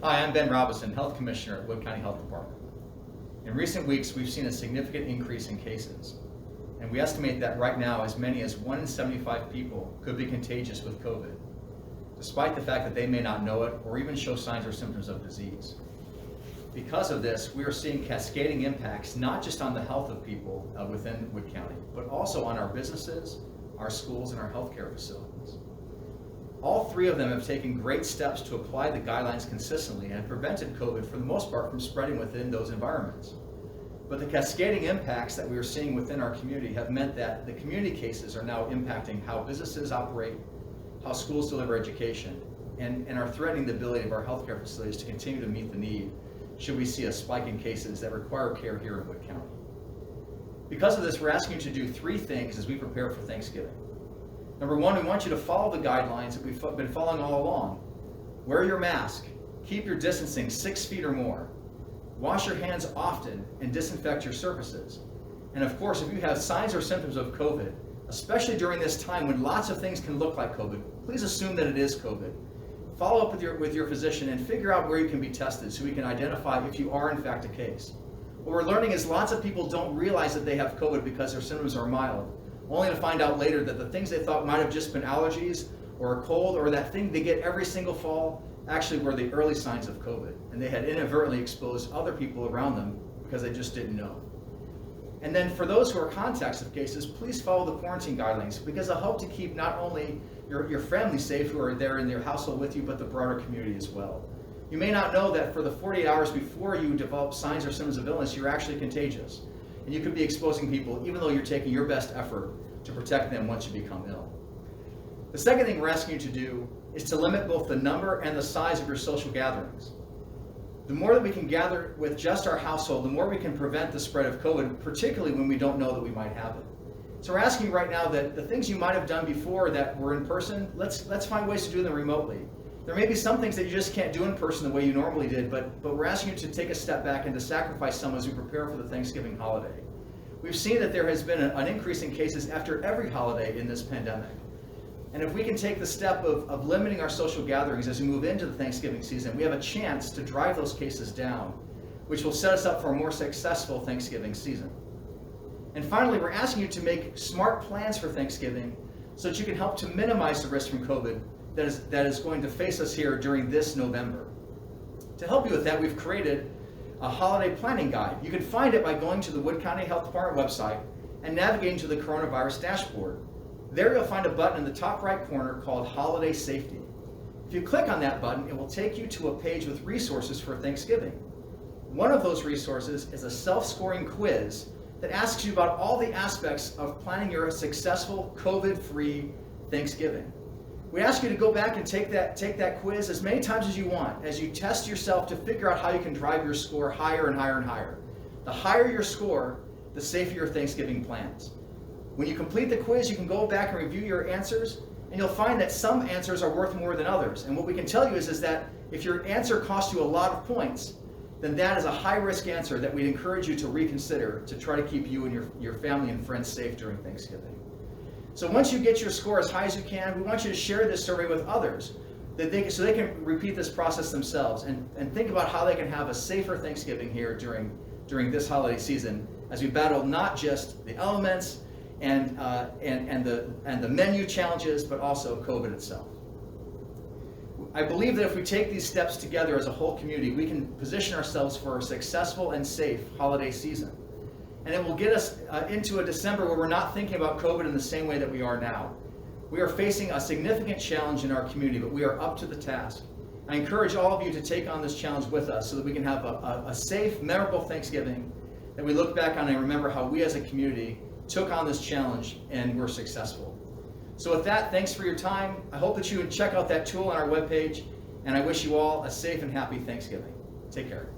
Hi, I'm Ben Robison, Health Commissioner at Wood County Health Department. In recent weeks, we've seen a significant increase in cases, and we estimate that right now as many as 1 in 75 people could be contagious with COVID, despite the fact that they may not know it or even show signs or symptoms of disease. Because of this, we are seeing cascading impacts not just on the health of people within Wood County, but also on our businesses, our schools, and our healthcare facilities. All three of them have taken great steps to apply the guidelines consistently and prevented COVID for the most part from spreading within those environments. But the cascading impacts that we are seeing within our community have meant that the community cases are now impacting how businesses operate, how schools deliver education, and are threatening the ability of our healthcare facilities to continue to meet the need should we see a spike in cases that require care here in Wood County. Because of this, we're asking you to do three things as we prepare for Thanksgiving. Number one, we want you to follow the guidelines that we've been following all along. Wear your mask, keep your distancing 6 feet or more, wash your hands often, and disinfect your surfaces. And of course, if you have signs or symptoms of COVID, especially during this time when lots of things can look like COVID, please assume that it is COVID. Follow up with your physician and figure out where you can be tested so we can identify if you are in fact a case. What we're learning is lots of people don't realize that they have COVID because their symptoms are mild, only to find out later that the things they thought might have just been allergies or a cold or that thing they get every single fall actually were the early signs of COVID, and they had inadvertently exposed other people around them because they just didn't know. And then for those who are contacts of cases, please follow the quarantine guidelines because they'll help to keep not only your family safe who are there in their household with you, but the broader community as well. You may not know that for the 48 hours before you develop signs or symptoms of illness, you're actually contagious. And you could be exposing people even though you're taking your best effort to protect them once you become ill. The second thing we're asking you to do is to limit both the number and the size of your social gatherings. The more that we can gather with just our household, the more we can prevent the spread of COVID, particularly when we don't know that we might have it. So we're asking you right now that the things you might have done before that were in person, let's find ways to do them remotely. There may be some things that you just can't do in person the way you normally did, but we're asking you to take a step back and to sacrifice some as we prepare for the Thanksgiving holiday. We've seen that there has been an increase in cases after every holiday in this pandemic. And if we can take the step of limiting our social gatherings as we move into the Thanksgiving season, we have a chance to drive those cases down, which will set us up for a more successful Thanksgiving season. And finally, we're asking you to make smart plans for Thanksgiving so that you can help to minimize the risk from COVID that is going to face us here during this November. To help you with that, we've created a holiday planning guide. You can find it by going to the Wood County Health Department website and navigating to the coronavirus dashboard. There you'll find a button in the top right corner called Holiday Safety. If you click on that button, it will take you to a page with resources for Thanksgiving. One of those resources is a self-scoring quiz that asks you about all the aspects of planning your successful COVID-free Thanksgiving. We ask you to go back and take that quiz as many times as you want, as you test yourself to figure out how you can drive your score higher and higher and higher. The higher your score, the safer your Thanksgiving plans. When you complete the quiz, you can go back and review your answers, and you'll find that some answers are worth more than others. And what we can tell you is that if your answer costs you a lot of points, then that is a high-risk answer that we'd encourage you to reconsider to try to keep you and your family and friends safe during Thanksgiving. So once you get your score as high as you can, we want you to share this survey with others so they can repeat this process themselves and think about how they can have a safer Thanksgiving here during this holiday season as we battle not just the elements and the menu challenges, but also COVID itself. I believe that if we take these steps together as a whole community, we can position ourselves for a successful and safe holiday season. And it will get us into a December where we're not thinking about COVID in the same way that we are now. We are facing a significant challenge in our community, but we are up to the task. I encourage all of you to take on this challenge with us so that we can have a safe, memorable Thanksgiving that we look back on and remember how we as a community took on this challenge and were successful. So with that, thanks for your time. I hope that you would check out that tool on our webpage, and I wish you all a safe and happy Thanksgiving. Take care.